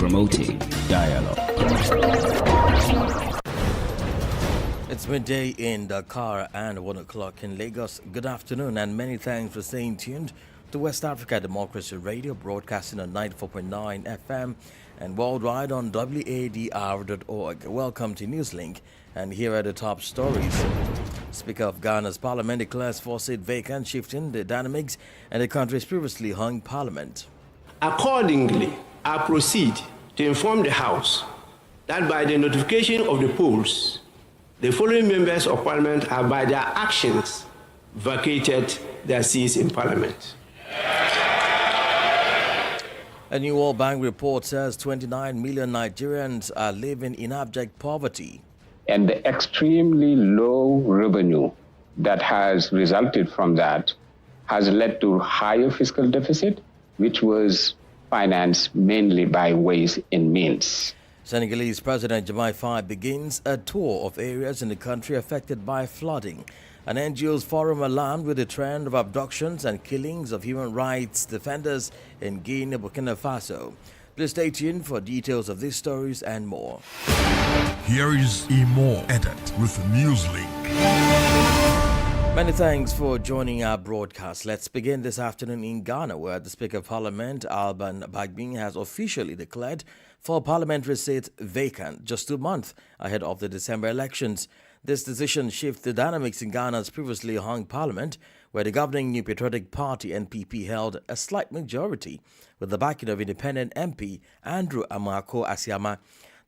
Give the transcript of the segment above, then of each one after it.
promoting dialogue. It's midday in Dakar and 1 o'clock in Lagos. Good afternoon and many thanks for staying tuned to West Africa Democracy Radio, broadcasting on 94.9 FM and worldwide on wadr.org. Welcome to Newslink, and here are the top stories. Speaker of Ghana's parliament declares 4 seats vacant, shifting the dynamics in the country's previously hung parliament. Accordingly, I proceed to inform the House that by the notification of the polls, the following members of Parliament have by their actions vacated their seats in Parliament. A new World Bank report says 29 million Nigerians are living in abject poverty. And the extremely low revenue that has resulted from that has led to higher fiscal deficit, which was financed mainly by ways and means. Senegalese President Diomaye Faye begins a tour of areas in the country affected by flooding. An NGO's forum alarmed with the trend of abductions and killings of human rights defenders in Guinea, Burkina Faso. Please stay tuned for details of these stories and more. Here is a more edit with Newslink. Many thanks for joining our broadcast. Let's begin this afternoon in Ghana, where the Speaker of Parliament, Alban Bagbin, has officially declared 4 parliamentary seats vacant just 2 months ahead of the December elections. This decision shifts the dynamics in Ghana's previously hung parliament, where the governing New Patriotic Party (NPP) held a slight majority with the backing of independent MP Andrew Amako Asiama.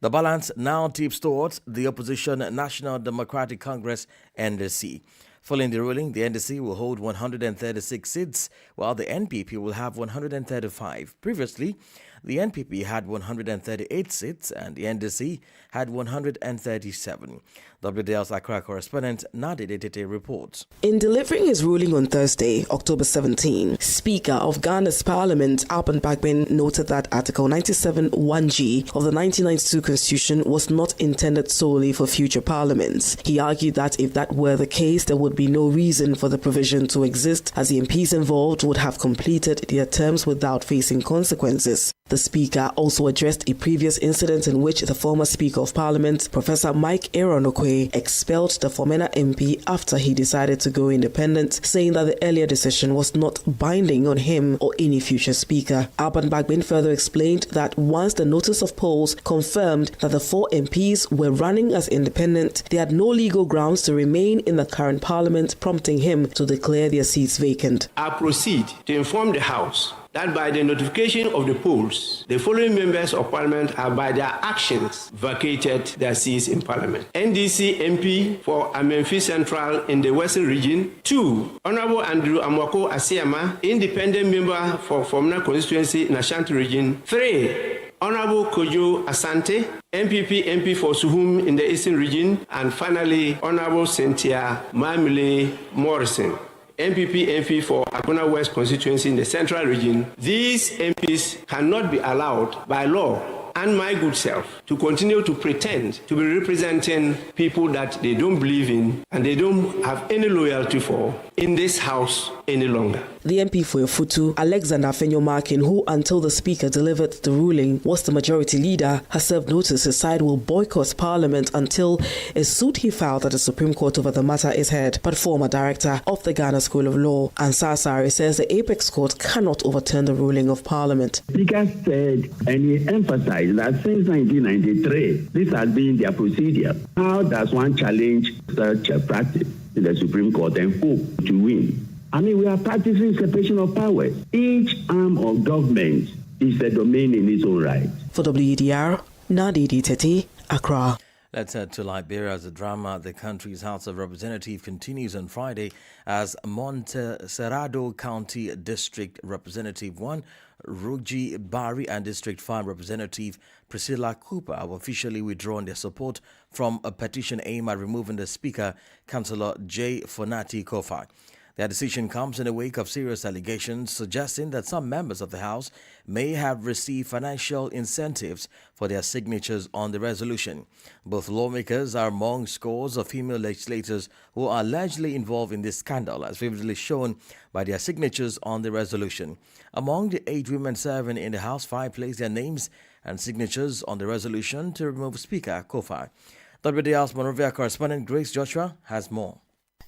The balance now tips towards the opposition National Democratic Congress (NDC). Following the ruling, the NDC will hold 136 seats, while the NPP will have 135. Previously, the NPP had 138 seats and the NDC had 137. WDL's Accra correspondent Nadi Detete reports. In delivering his ruling on Thursday, October 17, Speaker of Ghana's Parliament, Alban Bagbin, noted that Article 97(1)(g) of the 1992 Constitution was not intended solely for future parliaments. He argued that if that were the case, there would be no reason for the provision to exist, as the MPs involved would have completed their terms without facing consequences. The Speaker also addressed a previous incident in which the former Speaker of Parliament, Professor Mike Aaron-Okwe, expelled the Fomena MP after he decided to go independent, saying that the earlier decision was not binding on him or any future Speaker. Alban Bagbin further explained that once the notice of polls confirmed that the 4 MPs were running as independent, they had no legal grounds to remain in the current Parliament, prompting him to declare their seats vacant. I proceed to inform the House that by the notification of the polls, the following members of Parliament have by their actions vacated their seats in Parliament. NDC MP for Amenfi Central in the Western Region. 2. Honorable Andrew Amako Asiama, independent member for Fomena constituency in Ashanti Region. 3. Honorable Kojo Asante, MPP MP for Suhum in the Eastern Region. And finally, Honorable Cynthia Mamile Morrison, MPP MP for Agona West constituency in the Central Region. These MPs cannot be allowed by law and my good self to continue to pretend to be representing people that they don't believe in and they don't have any loyalty for in this House any longer. The MP for Ofutu, Alexander Afenyo-Markin, who until the Speaker delivered the ruling was the majority leader, has served notice his side will boycott Parliament until a suit he filed at the Supreme Court over the matter is heard. But former director of the Ghana School of Law, Ansar Sari, says the Apex Court cannot overturn the ruling of Parliament. The Speaker said, and he emphasized that since 1993, this has been their procedure. How does one challenge such a practice in the Supreme Court and hope to win? I mean, we are practicing separation of powers. Each arm of government is a domain in its own right. For WDR, Nadi Detete, Accra. Let's head to Liberia as the drama at the country's House of Representatives continues on Friday as Montserrado County District Representative 1, Rugi Bari, and District 5 Representative Priscilla Cooper have officially withdrawn their support from a petition aimed at removing the Speaker, Councillor J. Fonati Kofa. Their decision comes in the wake of serious allegations suggesting that some members of the House may have received financial incentives for their signatures on the resolution. Both lawmakers are among scores of female legislators who are allegedly involved in this scandal, as vividly shown by their signatures on the resolution. Among the 8 women serving in the House, 5 placed their names and signatures on the resolution to remove Speaker Kofa. WDR's Monrovia correspondent Grace Joshua has more.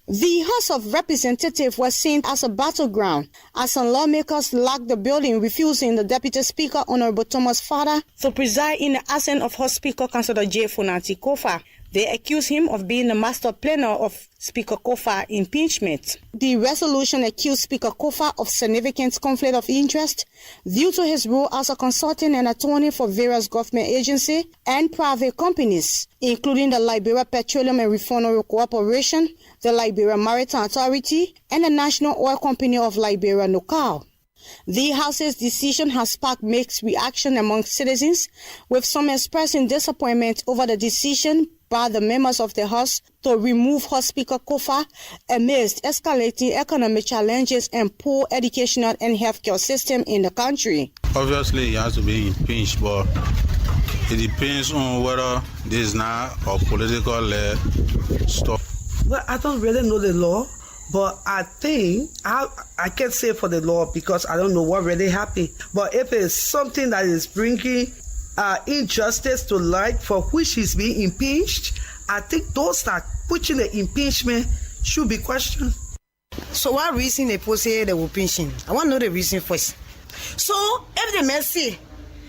The House of Representatives was seen as a battleground as some lawmakers lacked the building, refusing the Deputy Speaker, Honorable Thomas Father, to preside in the absence of House Speaker Councillor J. Funanti Kofa. They accuse him of being the master planner of Speaker Kofa's impeachment. The resolution accused Speaker Kofa of significant conflict of interest due to his role as a consultant and attorney for various government agencies and private companies, including the Liberia Petroleum and Refinery Corporation, the Liberia Maritime Authority, and the National Oil Company of Liberia, NOCAL. The House's decision has sparked mixed reaction among citizens, with some expressing disappointment over the decision by the members of the House to remove House Speaker Kofa amidst escalating economic challenges and poor educational and healthcare system in the country. Obviously, he has to be impeached, but it depends on whether this is now a political stuff. Well, I don't really know the law, but I think I can't say for the law because I don't know what really happened. But if it's something that is bringing injustice to light for which he's being impeached, I think those that pushing the impeachment should be questioned. So what reason they put say they will impeach him? I want to know the reason first. So if they may say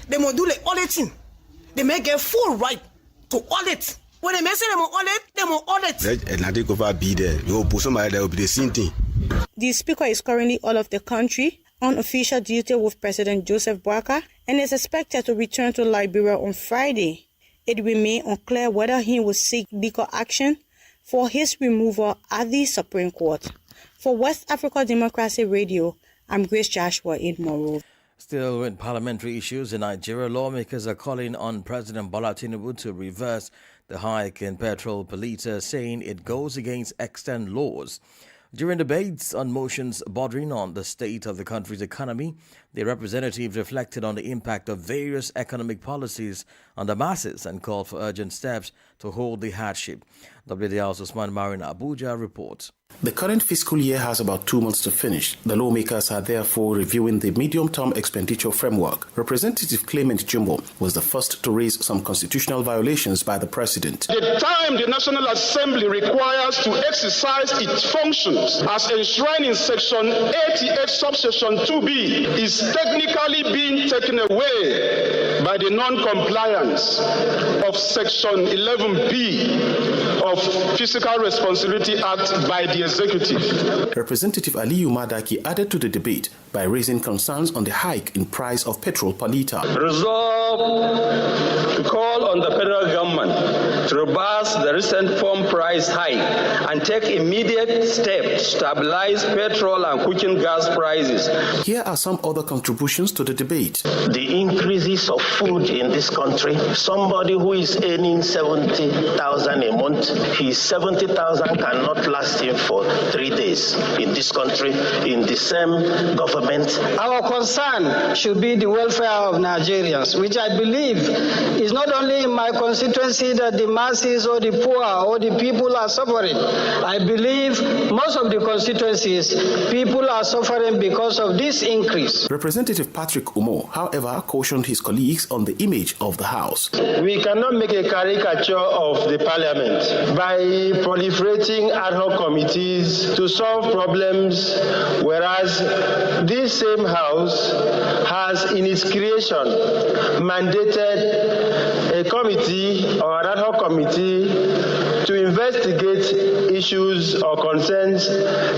they will do the auditing, they may get full right to audit. When they may say they will audit, they will audit. And I think over be there. You put somebody that will be the same thing. The Speaker is currently out of the country on official duty with President Joseph Boakai and is expected to return to Liberia on Friday. It remains unclear whether he will seek legal action for his removal at the Supreme Court. For West Africa Democracy Radio, I'm Grace Joshua in Monrovia. Still with parliamentary issues in Nigeria, lawmakers are calling on President Bola Tinubu to reverse the hike in petrol per litre, saying it goes against extant laws. During debates on motions bordering on the state of the country's economy, the representatives reflected on the impact of various economic policies on the masses and called for urgent steps to hold the hardship. WDR's Usman Marin Abuja reports. The current fiscal year has about 2 months to finish. The lawmakers are therefore reviewing the medium-term expenditure framework. Representative Clement Jumbo was the first to raise some constitutional violations by the president. The time the National Assembly requires to exercise its functions as enshrined in Section 88, subsection 2B, is technically being taken away by the non-compliance of Section 11B of Fiscal Responsibility Act by the Executive. Representative Aliyu Madaki added to the debate by raising concerns on the hike in price of petrol per litre. Resolve to call on the federal government to reverse the recent farm price hike and take immediate steps to stabilize petrol and cooking gas prices. Here are some other contributions to the debate. The increases of food in this country, somebody who is earning 70,000 a month, his 70,000 cannot last him for 3 days in this country, in the same government. Our concern should be the welfare of Nigerians, which I believe is not only in my constituency that the masses or the poor or the people are suffering. I believe most of the constituencies, people are suffering because of this increase. Representative Patrick Umo, however, cautioned his colleagues on the image of the House. We cannot make a caricature of the Parliament by proliferating ad hoc committees to solve problems, whereas this same House has in its creation mandated a committee or an ad hoc committee to investigate issues or concerns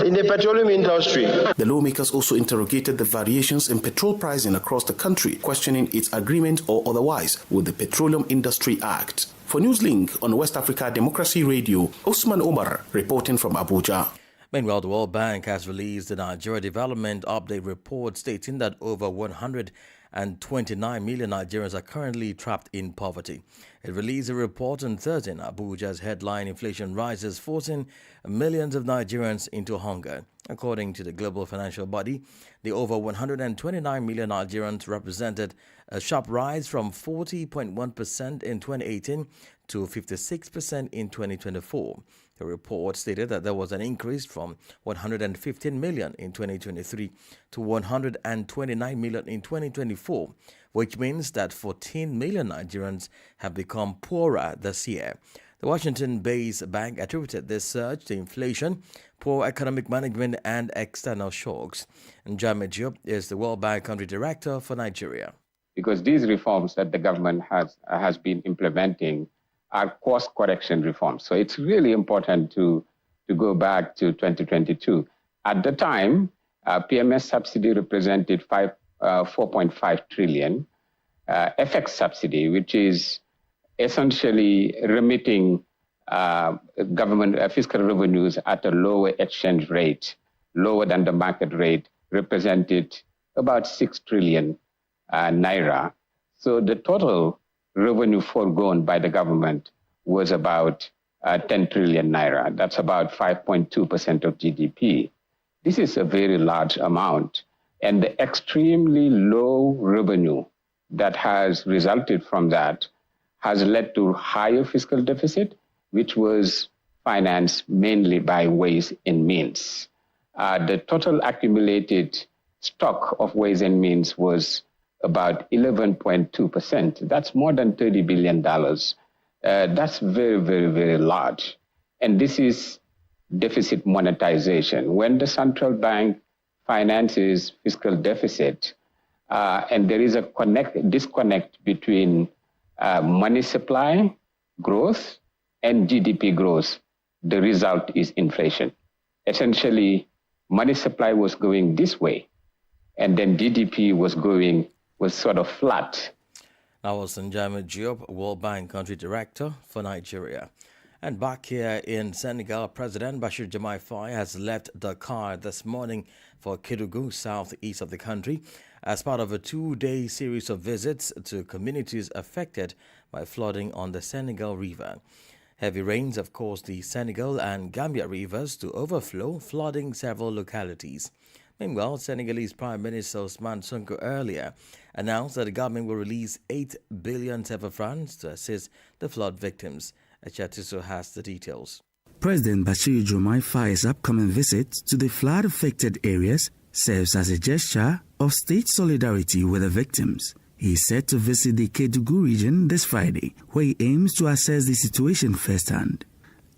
in the petroleum industry. The lawmakers also interrogated the variations in petrol pricing across the country, questioning its agreement or otherwise with the Petroleum Industry Act. For Newslink on West Africa Democracy Radio, Usman Omar reporting from Abuja. Meanwhile, the World Bank has released the Nigeria Development Update report stating that over and 29 million Nigerians are currently trapped in poverty. It released a report on Thursday in Abuja's headline inflation rises, forcing millions of Nigerians into hunger. According to the global financial body, the over 129 million Nigerians represented a sharp rise from 40.1% in 2018 to 56% in 2024. The report stated that there was an increase from 115 million in 2023 to 129 million in 2024, which means that 14 million Nigerians have become poorer this year. The Washington-based bank attributed this surge to inflation, poor economic management, and external shocks. And Jamet Diop is the World Bank Country Director for Nigeria. Because these reforms that the government has been implementing are course correction reforms. So it's really important to go back to 2022. At the time, PMS subsidy represented 4.5 trillion. FX subsidy, which is essentially remitting government fiscal revenues at a lower exchange rate, lower than the market rate, represented about 6 trillion naira. So the total revenue foregone by the government was about 10 trillion naira. That's about 5.2% of GDP. This is a very large amount. And the extremely low revenue that has resulted from that has led to higher fiscal deficit, which was financed mainly by ways and means. The total accumulated stock of ways and means was about 11.2%. That's more than $30 billion. That's very, very, very large. And this is deficit monetization. When the central bank finances fiscal deficit, and there is a disconnect between money supply growth and GDP growth, the result is inflation. Essentially, money supply was going this way, and then GDP was sort of flat. That was Jamet Diop, World Bank Country Director for Nigeria. And back here in Senegal, President Bashir Diomaye Faye has left Dakar this morning for Kédougou, southeast of the country, as part of a 2-day series of visits to communities affected by flooding on the Senegal River. Heavy rains have caused the Senegal and Gambia rivers to overflow, flooding several localities. Meanwhile, Senegalese Prime Minister Ousmane Sonko earlier announced that the government will release 8 billion CFA francs to assist the flood victims. Achatiso has the details. President Bashir Diomaye Faye's upcoming visit to the flood-affected areas serves as a gesture of state solidarity with the victims. He is set to visit the Kédougou region this Friday, where he aims to assess the situation firsthand.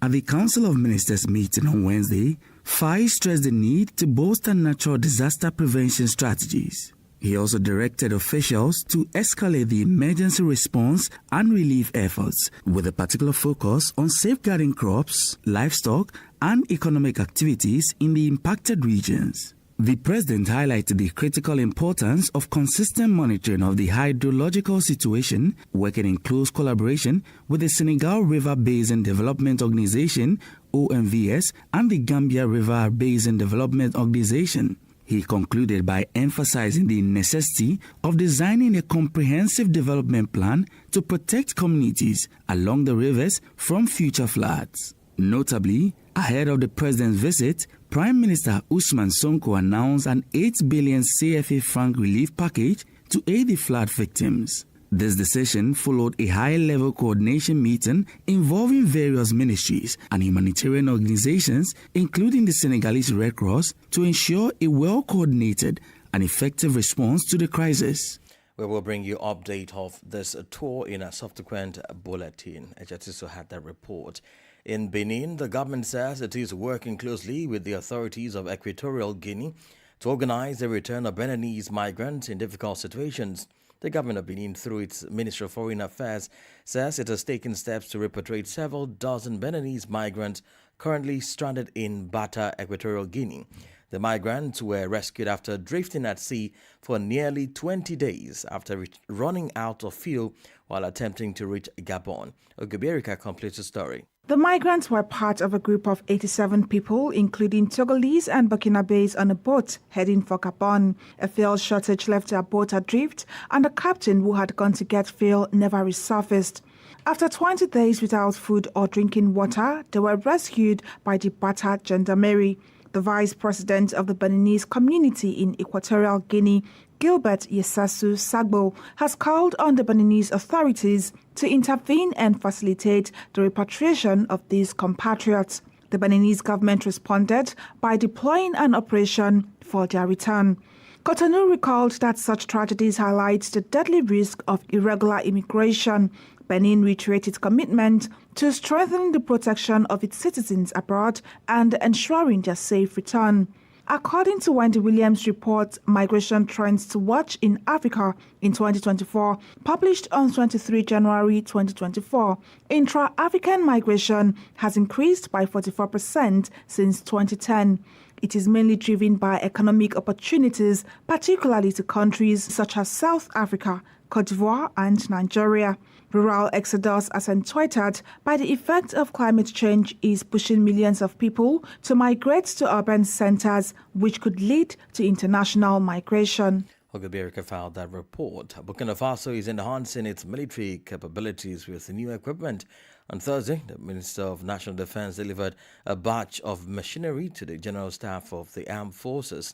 At the Council of Ministers meeting on Wednesday, Faye stressed the need to bolster natural disaster prevention strategies. He also directed officials to escalate the emergency response and relief efforts with a particular focus on safeguarding crops, livestock, and economic activities in the impacted regions. The president highlighted the critical importance of consistent monitoring of the hydrological situation, working in close collaboration with the Senegal River Basin Development Organization, OMVS, and the Gambia River Basin Development Organization. He concluded by emphasizing the necessity of designing a comprehensive development plan to protect communities along the rivers from future floods. Notably, ahead of the president's visit, Prime Minister Ousmane Sonko announced an 8 billion CFA franc relief package to aid the flood victims. This decision followed a high-level coordination meeting involving various ministries and humanitarian organizations, including the Senegalese Red Cross, to ensure a well-coordinated and effective response to the crisis. We will bring you update of this tour in a subsequent bulletin. Ejatiso had that report. In Benin, the government says it is working closely with the authorities of Equatorial Guinea to organize the return of Beninese migrants in difficult situations. The government of Benin, through its Ministry of Foreign Affairs, says it has taken steps to repatriate several dozen Beninese migrants currently stranded in Bata, Equatorial Guinea. The migrants were rescued after drifting at sea for nearly 20 days after running out of fuel while attempting to reach Gabon. Oguberika completes the story. The migrants were part of a group of 87 people, including Togolese and Burkinabés, on a boat heading for Gabon. A fuel shortage left their boat adrift, and the captain, who had gone to get fuel, never resurfaced. After 20 days without food or drinking water, they were rescued by the battered gendarmerie. The vice president of the Beninese community in Equatorial Guinea, Gilbert Yesasu Sagbo, has called on the Beninese authorities to intervene and facilitate the repatriation of these compatriots. The Beninese government responded by deploying an operation for their return. Cotonou recalled that such tragedies highlight the deadly risk of irregular immigration. Benin reiterated its commitment to strengthening the protection of its citizens abroad and ensuring their safe return. According to Wendy Williams' report, Migration Trends to Watch in Africa in 2024, published on 23 January 2024, intra-African migration has increased by 44% since 2010. It is mainly driven by economic opportunities, particularly to countries such as South Africa, Cote d'Ivoire, and Nigeria. Rural exodus accentuated by the effect of climate change is pushing millions of people to migrate to urban centers, which could lead to international migration. Ogabirika filed that report. Burkina Faso is enhancing its military capabilities with new equipment. On Thursday, the Minister of National Defense delivered a batch of machinery to the General Staff of the Armed Forces.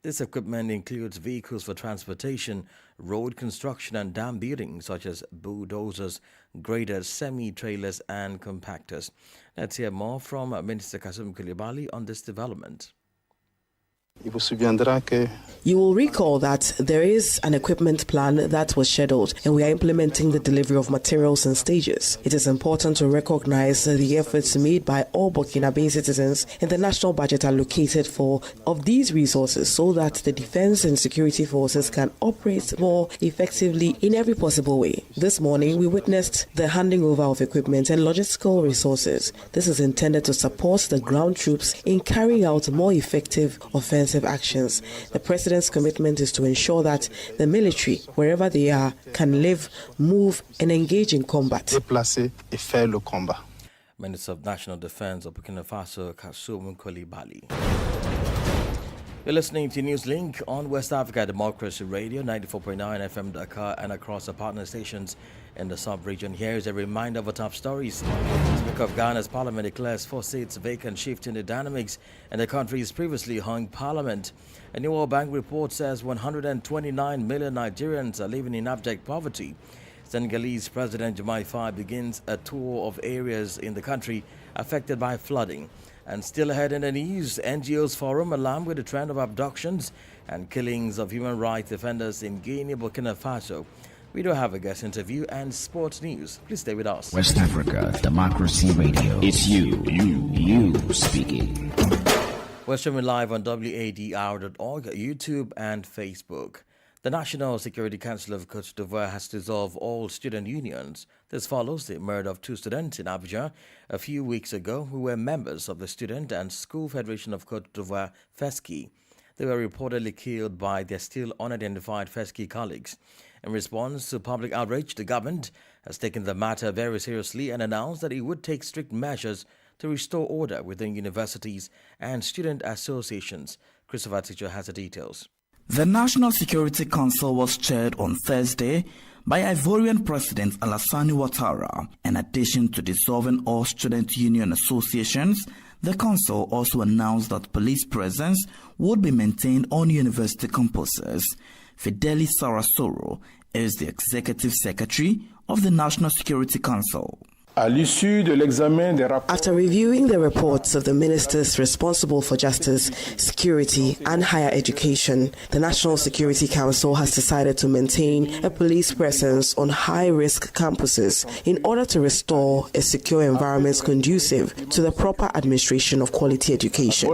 This equipment includes vehicles for transportation, road construction and dam building, such as bulldozers, graders, semi-trailers and compactors. Let's hear more from Minister Kasum Koulibaly on this development. You will recall that there is an equipment plan that was scheduled, and we are implementing the delivery of materials in stages. It is important to recognize the efforts made by all Burkinabe citizens, and the national budget allocated for of these resources so that the defense and security forces can operate more effectively in every possible way. This morning, we witnessed the handing over of equipment and logistical resources. This is intended to support the ground troops in carrying out more effective offensive actions. The President's commitment is to ensure that the military, wherever they are, can live, move, and engage in combat. Minister of National Defense of Burkina Faso, Kasum Koulibaly. You're listening to Newslink on West Africa Democracy Radio, 94.9 FM Dakar, and across the partner stations in the sub-region. Here is a reminder of the top stories. The Speaker of Ghana's parliament declares 4 seats vacant, shifting the dynamics in the country's previously hung parliament. A New World Bank report says 129 million Nigerians are living in abject poverty. Senegalese President Diomaye Faye begins a tour of areas in the country affected by flooding. And still ahead in the news, NGOs forum alarmed with the trend of abductions and killings of human rights defenders in Guinea, Burkina Faso. We do have a guest interview and sports news. Please stay with us. West Africa Democracy Radio. It's you speaking. We're streaming live on wadr.org, YouTube and Facebook. The National Security Council of Cote d'Ivoire has dissolved all student unions. This follows the murder of 2 students in Abidjan a few weeks ago who were members of the Student and School Federation of Cote d'Ivoire, FESCI. They were reportedly killed by their still unidentified FESCI colleagues. In response to public outrage, the government has taken the matter very seriously and announced that it would take strict measures to restore order within universities and student associations. Christopher Teacher has the details. The National Security Council was chaired on Thursday by Ivorian President Alassane Ouattara. In addition to dissolving all student union associations, the council also announced that police presence would be maintained on university campuses. Fideli Sarasoro is the executive secretary of the National Security Council. After reviewing the reports of the ministers responsible for justice, security, and higher education, the National Security Council has decided to maintain a police presence on high-risk campuses in order to restore a secure environment conducive to the proper administration of quality education.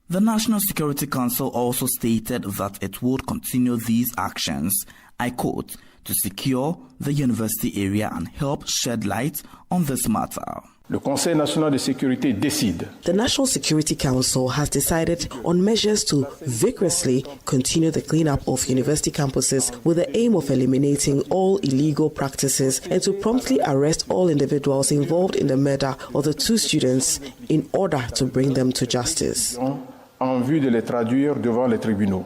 The National Security Council also stated that it would continue these actions, I quote, to secure the university area and help shed light on this matter. Le Conseil national de sécurité décide. The National Security Council has decided on measures to vigorously continue the cleanup of university campuses with the aim of eliminating all illegal practices and to promptly arrest all individuals involved in the murder of the 2 students in order to bring them to justice. En vue de les traduire devant les tribunaux.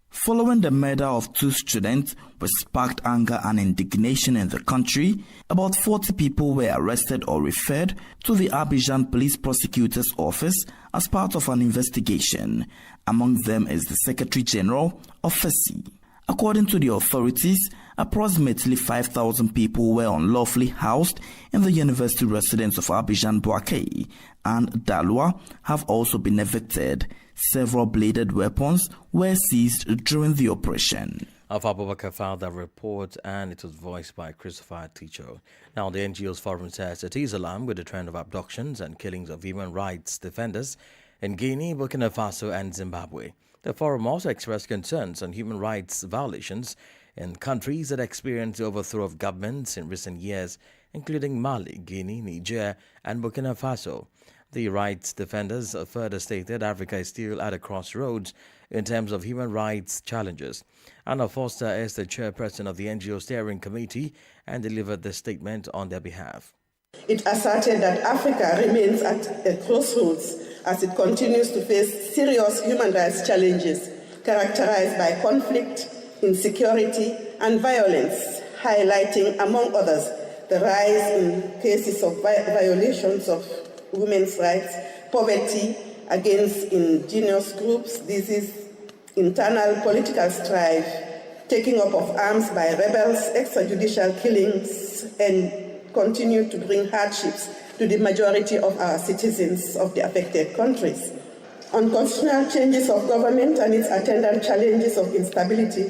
Following the murder of 2 students, which sparked anger and indignation in the country, about 40 people were arrested or referred to the Abidjan Police Prosecutor's Office as part of an investigation. Among them is the Secretary General of FESI. According to the authorities, approximately 5,000 people were unlawfully housed in the university residence of Abidjan Boaké, and Dalwa have also been evicted. Several bladed weapons were seized during the operation. Abubakar filed that report, and it was voiced by Christopher Ticho. Now, the NGO's forum says it is alarmed with the trend of abductions and killings of human rights defenders in Guinea, Burkina Faso, and Zimbabwe. The forum also expressed concerns on human rights violations in countries that experienced the overthrow of governments in recent years, including Mali, Guinea, Niger, and Burkina Faso. The rights defenders further stated Africa is still at a crossroads in terms of human rights challenges. Anna Foster is the chairperson of the NGO Steering Committee and delivered the statement on their behalf. It asserted that Africa remains at a crossroads as it continues to face serious human rights challenges characterized by conflict, insecurity, and violence, highlighting, among others, the rise in cases of violations of women's rights, poverty against indigenous groups, disease, internal political strife, taking up of arms by rebels, extrajudicial killings, and continue to bring hardships to the majority of our citizens of the affected countries. Unconstitutional changes of government and its attendant challenges of instability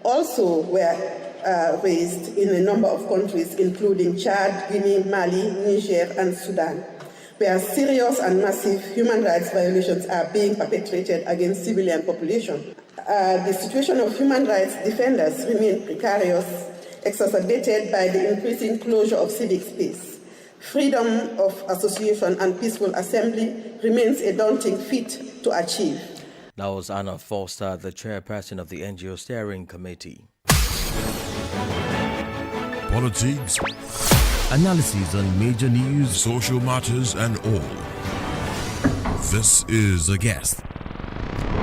also were raised in a number of countries, including Chad, Guinea, Mali, Niger, and Sudan, where serious and massive human rights violations are being perpetrated against civilian population. The situation of human rights defenders remains precarious, exacerbated by the increasing closure of civic space. Freedom of association and peaceful assembly remains a daunting feat to achieve. That was Anna Foster, the chairperson of the NGO Steering Committee. Politics, analysis on major news, social matters, and all. This is A Guest.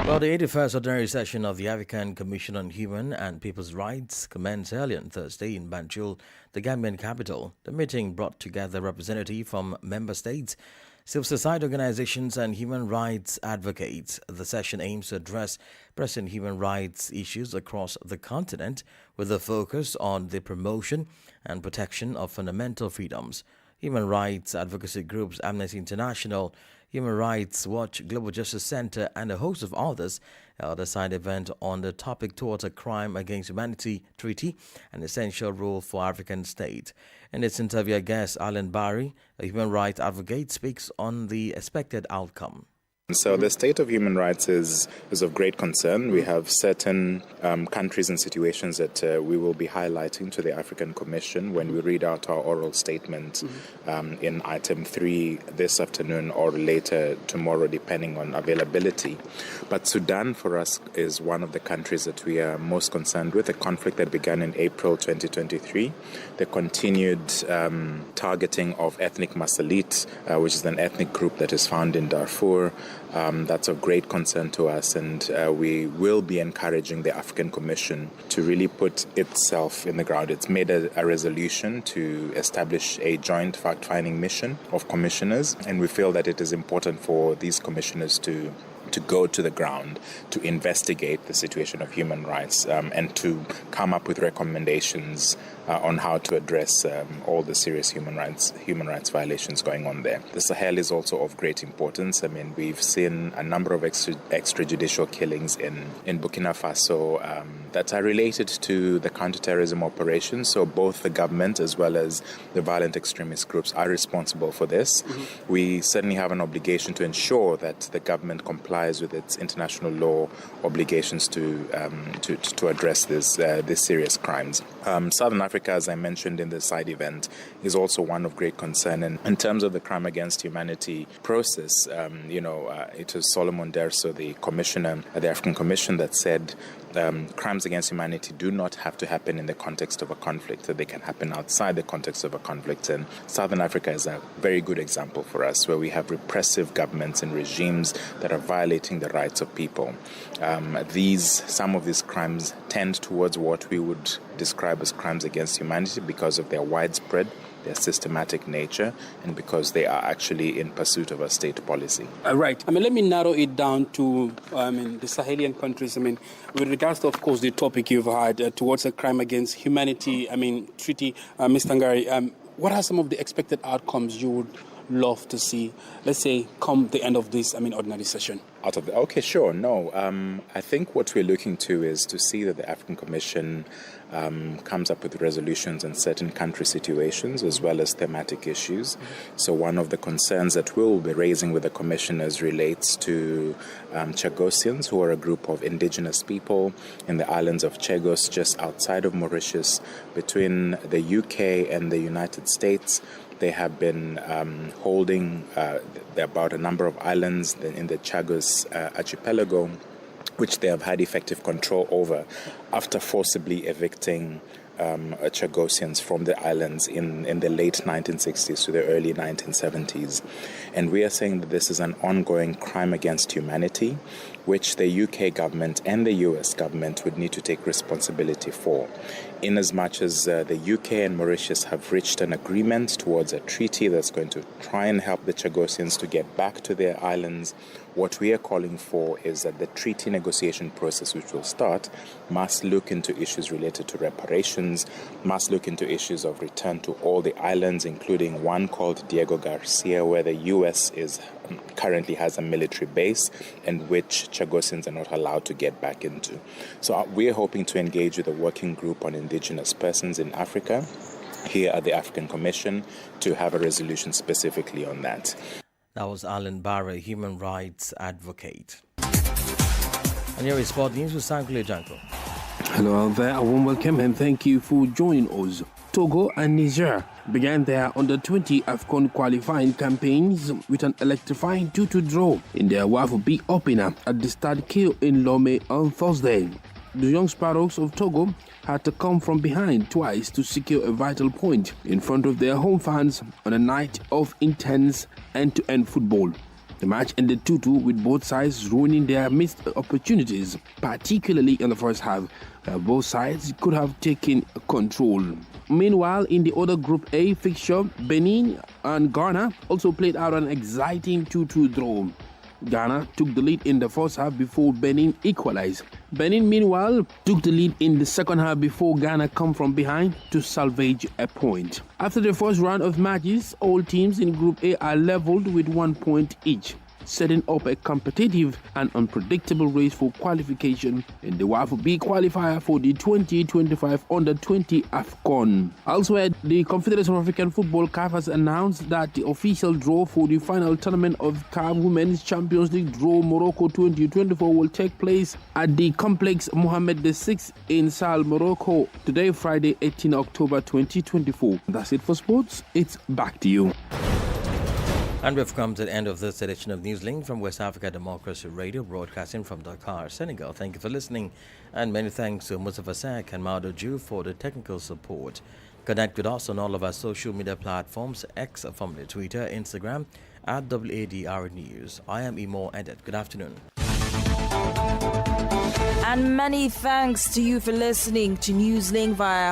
Well, the 81st Ordinary Session of the African Commission on Human and People's Rights commenced early on Thursday in Banjul, the Gambian capital. The meeting brought together representatives from member states, civil society organizations, and human rights advocates. The session aims to address pressing human rights issues across the continent with a focus on the promotion and protection of fundamental freedoms. Human rights advocacy groups Amnesty International, Human Rights Watch, Global Justice Center, and a host of others held a side event on the topic towards a crime against humanity treaty, an essential role for African state. In its interview, guest Alan Barry, a human rights advocate, speaks on the expected outcome. So the state of human rights is of great concern. We have certain countries and situations that we will be highlighting to the African Commission when we read out our oral statement in item 3 this afternoon or later tomorrow, depending on availability. But Sudan for us is one of the countries that we are most concerned with. The conflict that began in April 2023, the continued targeting of ethnic Masalit, which is an ethnic group that is found in Darfur. That's of great concern to us, and we will be encouraging the African Commission to really put itself in the ground. It's made a resolution to establish a joint fact-finding mission of commissioners, and we feel that it is important for these commissioners to go to the ground, to investigate the situation of human rights, and to come up with recommendations on how to address all the serious human rights violations going on there. The Sahel is also of great importance. I mean, we've seen a number of extrajudicial killings in Burkina Faso that are related to the counterterrorism operations. So both the government as well as the violent extremist groups are responsible for this. Mm-hmm. We certainly have an obligation to ensure that the government complies with its international law obligations to address these serious crimes. Southern Africa, as I mentioned in the side event, is also one of great concern. And in terms of the crime against humanity process, it was Solomon Derso, the commissioner at the African Commission, that said crimes against humanity do not have to happen in the context of a conflict, that they can happen outside the context of a conflict. And Southern Africa is a very good example for us, where we have repressive governments and regimes that are violating the rights of people. Some of these crimes tend towards what we would describe as crimes against humanity because of their widespread, their systematic nature, and because they are actually in pursuit of a state policy. Right. Let me narrow it down to the Sahelian countries. With regards to, of course, the topic you've had towards a crime against humanity, treaty, Ms. Tangari, what are some of the expected outcomes you would love to see, let's say, come the end of this ordinary session? Okay, sure. No, I think what we're looking to is to see that the African Commission comes up with resolutions in certain country situations as well as thematic issues. So one of the concerns that we'll be raising with the commissioners relates to Chagosians, who are a group of indigenous people in the islands of Chagos, just outside of Mauritius, between the UK and the United States. They have been holding about a number of islands in the Chagos archipelago, which they have had effective control over after forcibly evicting Chagosians from the islands in the late 1960s to the early 1970s. And we are saying that this is an ongoing crime against humanity, which the UK government and the US government would need to take responsibility for. In as much as the UK and Mauritius have reached an agreement towards a treaty that's going to try and help the Chagosians to get back to their islands, what we are calling for is that the treaty negotiation process, which will start, must look into issues related to reparations, must look into issues of return to all the islands, including one called Diego Garcia, where the US currently has a military base and which Chagosians are not allowed to get back into. So we're hoping to engage with a working group on indigenous persons in Africa here at the African Commission to have a resolution specifically on that. That was Alan Barra, human rights advocate. And here is Sport News with Sankule Janko. Hello out there, a warm welcome and thank you for joining us. Togo and Niger began their under-20 AFCON qualifying campaigns with an electrifying 2-2 draw in their WAFU B opener at the Stade Keo in Lomé on Thursday. The young Sparrows of Togo had to come from behind twice to secure a vital point in front of their home fans on a night of intense end-to-end football. The match ended 2-2 with both sides ruining their missed opportunities, particularly in the first half, where both sides could have taken control. Meanwhile, in the other Group A fixture, Benin and Ghana also played out an exciting 2-2 draw. Ghana took the lead in the first half before Benin equalized. Benin, meanwhile, took the lead in the second half before Ghana come from behind to salvage a point. After the first round of matches, all teams in Group A are leveled with 1 point each, setting up a competitive and unpredictable race for qualification in the WAFU B qualifier for the 2025 Under-20 AFCON. Elsewhere, the Confederation of African Football CAF has announced that the official draw for the final tournament of CAF Women's Champions League Draw Morocco 2024 will take place at the Complex Mohammed VI in Sal, Morocco, today, Friday, 18 October 2024. That's it for sports. It's back to you. And we've come to the end of this edition of Newslink from West Africa Democracy Radio, broadcasting from Dakar, Senegal. Thank you for listening, and many thanks to Mustafa Sak and Maudo Ju for the technical support. Connect with us on all of our social media platforms, X, formerly Twitter, Instagram, at WADR News. I am Imo Edet. Good afternoon. And many thanks to you for listening to Newslink via